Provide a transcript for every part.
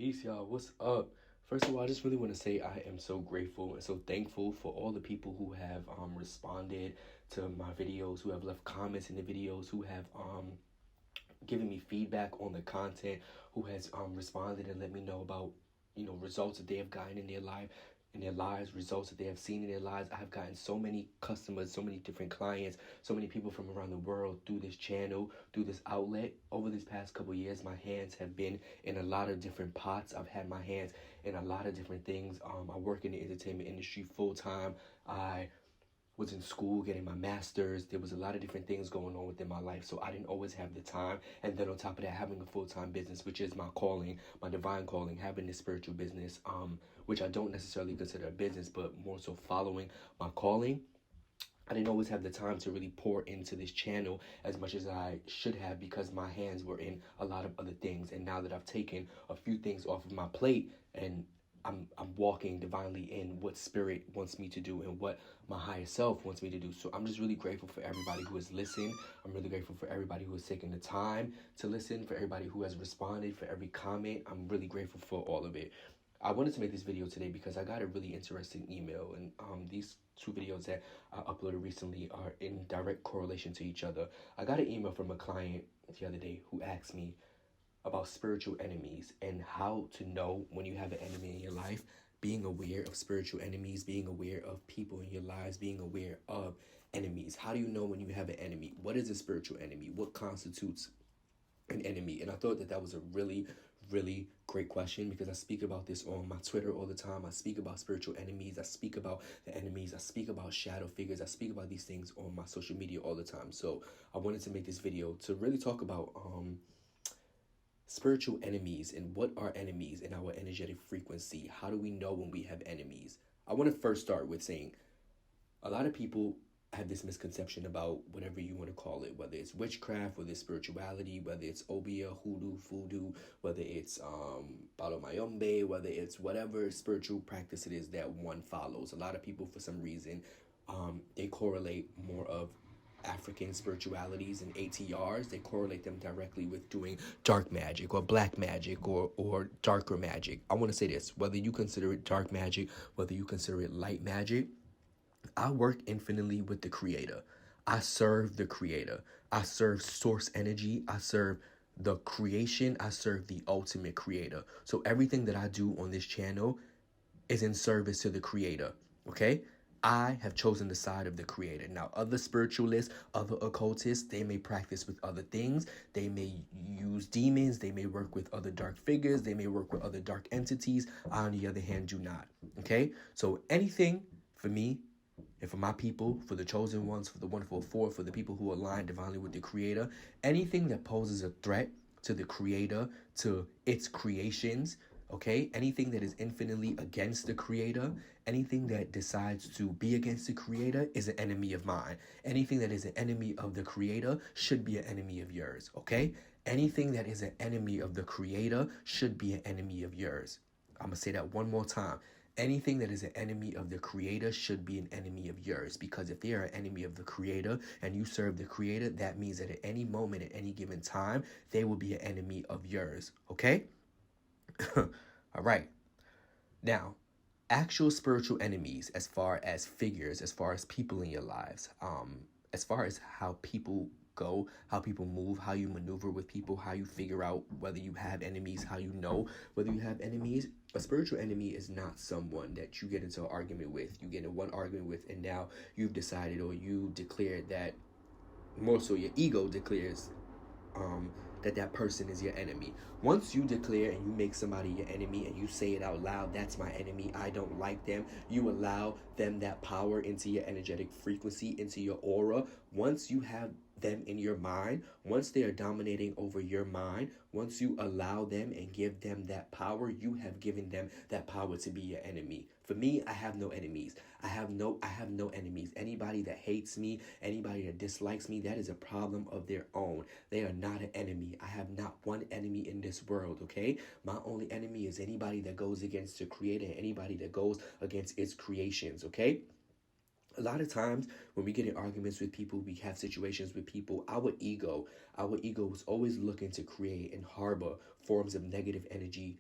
Peace, y'all. What's up? First of all, I just really want to say I am so grateful and so thankful for all the people who have responded to my videos, who have left comments in the videos, who have given me feedback on the content, who has responded and let me know about results that they have gotten in their lives, results that they have seen in their lives. I have gotten so many customers, so many different clients, so many people from around the world through this channel, through this outlet. Over this past couple years, my hands have been in a lot of different pots. I've had my hands in a lot of different things. I work in the entertainment industry full time. I was in school getting my master's. There was a lot of different things going on within my life, so I didn't always have the time. And then on top of that, having a full-time business, which is my calling, my divine calling, having this spiritual business, which I don't necessarily consider a business, but more so following my calling. I didn't always have the time to really pour into this channel as much as I should have, because my hands were in a lot of other things. And now that I've taken a few things off of my plate and I'm walking divinely in what spirit wants me to do and what my higher self wants me to do. So I'm just really grateful for everybody who has listened. I'm really grateful for everybody who has taken the time to listen, for everybody who has responded, for every comment. I'm really grateful for all of it. I wanted to make this video today because I got a really interesting email, and these two videos that I uploaded recently are in direct correlation to each other. I got an email from a client the other day who asked me about spiritual enemies and how to know when you have an enemy in your life, being aware of spiritual enemies, being aware of people in your lives, being aware of enemies. How do you know when you have an enemy? What is a spiritual enemy? What constitutes an enemy? And I thought that that was a really, really great question, because I speak about this on my Twitter all the time. I speak about spiritual enemies. I speak about the enemies. I speak about shadow figures. I speak about these things on my social media all the time. So I wanted to make this video to really talk about spiritual enemies and what are enemies in our energetic frequency. How do we know when we have enemies? I want to first start with saying a lot of people have this misconception about whatever you want to call it, whether it's witchcraft, whether it's spirituality, whether it's obia, hoodoo, voodoo, whether it's mayombe, whether it's whatever spiritual practice it is that one follows. A lot of people, for some reason, they correlate more of African spiritualities and ATRs. They correlate them directly with doing dark magic or black magic or darker magic. I want to say this: whether you consider it dark magic, whether you consider it light magic, I work infinitely with the creator. I serve the creator. I serve source energy. I serve the creation. I serve the ultimate creator. So everything that I do on this channel is in service to the creator. Okay? I have chosen the side of the creator. Now, other spiritualists, other occultists, they may practice with other things. They may use demons. They may work with other dark figures. They may work with other dark entities. I, on the other hand, do not. Okay? So anything for me and for my people, for the chosen ones, for the wonderful four, for the people who align divinely with the creator, anything that poses a threat to the creator, to its creations, okay? Anything that is infinitely against the creator, anything that decides to be against the creator is an enemy of mine. Anything that is an enemy of the creator should be an enemy of yours, okay? Anything that is an enemy of the creator should be an enemy of yours. I'm going to say that one more time. Anything that is an enemy of the creator should be an enemy of yours, because if they are an enemy of the creator and you serve the creator, that means that at any moment, at any given time, they will be an enemy of yours, okay? All right. Now, actual spiritual enemies, as far as figures, as far as people in your lives, as far as how people go, how people move, how you maneuver with people, how you figure out whether you have enemies, how you know whether you have enemies. A spiritual enemy is not someone that you get into an argument with. You get in one argument with, and now you've decided, or you declared that, more so your ego declares that person is your enemy. Once you declare and you make somebody your enemy and you say it out loud, that's my enemy, I don't like them, you allow them that power into your energetic frequency, into your aura. Once you have them in your mind, once they are dominating over your mind, once you allow them and give them that power, you have given them that power to be your enemy. For me, I have no enemies. I have no enemies. Anybody that hates me, anybody that dislikes me, that is a problem of their own. They are not an enemy. I have not one enemy in this world, okay? My only enemy is anybody that goes against the creator, anybody that goes against its creations, okay? A lot of times when we get in arguments with people, we have situations with people, our ego is always looking to create and harbor forms of negative energy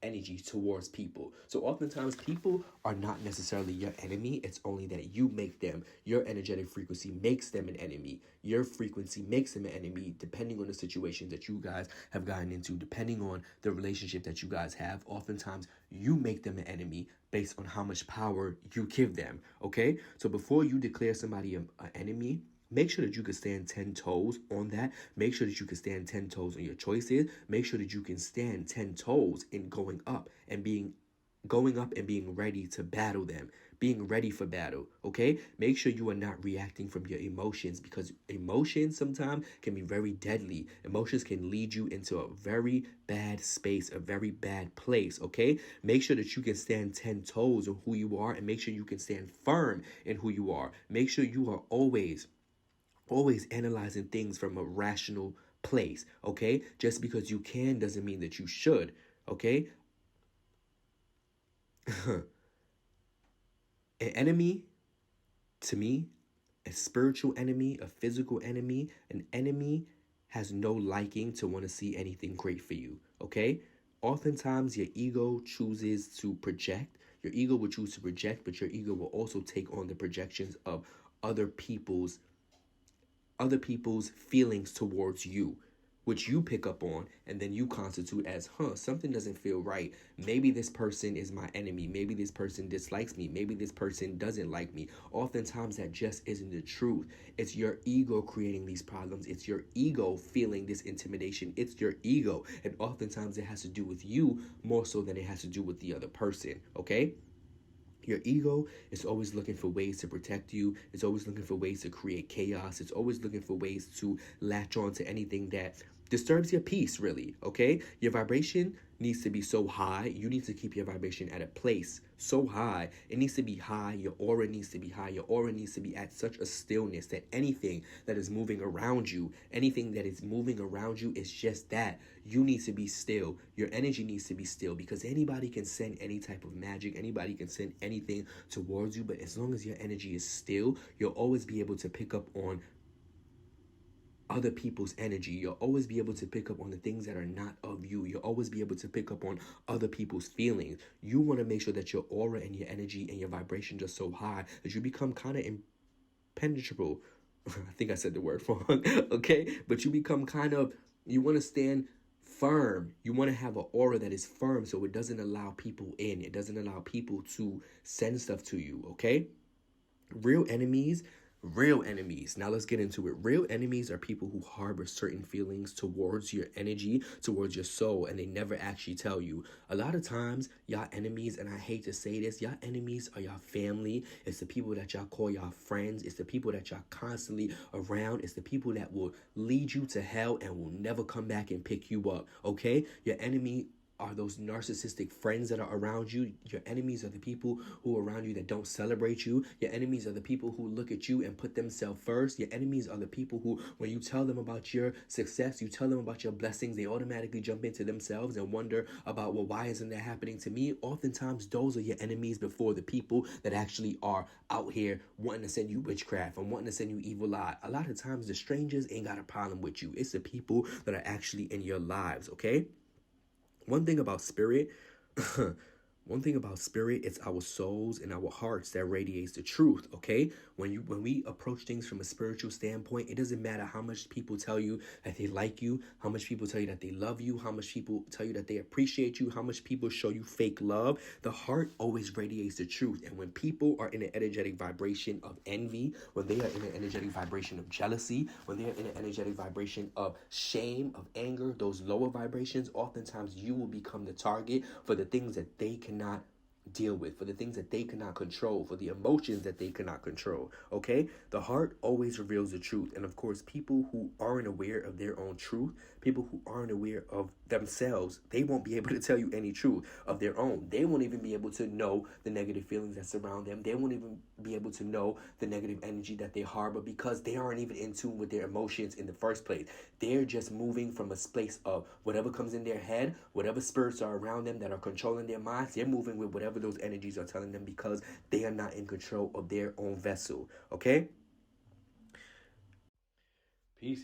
energy towards people. So oftentimes people are not necessarily your enemy. It's only that you make them. Your energetic frequency makes them an enemy. Your frequency makes them an enemy, depending on the situations that you guys have gotten into, depending on the relationship that you guys have. Oftentimes you make them an enemy based on how much power you give them. Okay, so before you declare somebody an enemy, make sure that you can stand 10 toes on that. Make sure that you can stand 10 toes on your choices. Make sure that you can stand 10 toes in going up and being ready to battle them, being ready for battle. Okay, make sure you are not reacting from your emotions, because emotions sometimes can be very deadly. Emotions can lead you into a very bad space, a very bad place. Okay, make sure that you can stand 10 toes on who you are, and make sure you can stand firm in who you are. Make sure you are always analyzing things from a rational place. Okay, just because you can doesn't mean that you should. Okay. An enemy, to me, a spiritual enemy, a physical enemy, an enemy has no liking to want to see anything great for you. Okay, oftentimes your ego chooses to project. Your ego will choose to project, but your ego will also take on the projections of other people's feelings towards you, which you pick up on, and then you constitute as, something doesn't feel right. Maybe this person is my enemy. Maybe this person dislikes me. Maybe this person doesn't like me. Oftentimes that just isn't the truth. It's your ego creating these problems. It's your ego feeling this intimidation. It's your ego. And oftentimes it has to do with you more so than it has to do with the other person. Okay? Your ego is always looking for ways to protect you. It's always looking for ways to create chaos. It's always looking for ways to latch on to anything that disturbs your peace, really. Okay? Your vibration needs to be so high. You need to keep your vibration at a place so high. It needs to be high. Your aura needs to be high. Your aura needs to be at such a stillness that anything that is moving around you is just that. You need to be still. Your energy needs to be still, because anybody can send any type of magic. Anybody can send anything towards you. But as long as your energy is still, you'll always be able to pick up on other people's energy. You'll always be able to pick up on the things that are not of you. You'll always be able to pick up on other people's feelings. You want to make sure that your aura and your energy and your vibrations are so high that you become kind of impenetrable. I think I said the word wrong. Okay? But you become you want to stand firm. You want to have an aura that is firm, so it doesn't allow people in. It doesn't allow people to send stuff to you. Okay? Real enemies. Now let's get into it. Real enemies are people who harbor certain feelings towards your energy, towards your soul, and they never actually tell you. A lot of times, y'all enemies, and I hate to say this, y'all enemies are y'all family. It's the people that y'all call y'all friends. It's the people that y'all constantly around. It's the people that will lead you to hell and will never come back and pick you up. Okay? Your enemy are those narcissistic friends that are around you. Your enemies are the people who are around you that don't celebrate you. Your enemies are the people who look at you and put themselves first. Your enemies are the people who, when you tell them about your success, you tell them about your blessings, they automatically jump into themselves and wonder about, well, why isn't that happening to me? Oftentimes, those are your enemies before the people that actually are out here wanting to send you witchcraft and wanting to send you evil eye. A lot of times, the strangers ain't got a problem with you. It's the people that are actually in your lives, okay? One thing about spirit, it's our souls and our hearts that radiates the truth, okay? When we approach things from a spiritual standpoint, it doesn't matter how much people tell you that they like you, how much people tell you that they love you, how much people tell you that they appreciate you, how much people show you fake love. The heart always radiates the truth. And when people are in an energetic vibration of envy, when they are in an energetic vibration of jealousy, when they are in an energetic vibration of shame, of anger, those lower vibrations, oftentimes you will become the target for the things that they cannot deal with, for the things that they cannot control, for the emotions that they cannot control. Okay? The heart always reveals the truth. And of course, people who aren't aware of their own truth, people who aren't aware of themselves, they won't be able to tell you any truth of their own. They won't even be able to know the negative feelings that surround them. They won't even be able to know the negative energy that they harbor, because they aren't even in tune with their emotions in the first place. They're just moving from a place of whatever comes in their head, whatever spirits are around them that are controlling their minds. They're moving with whatever those energies are telling them, because they are not in control of their own vessel. Okay? Peace.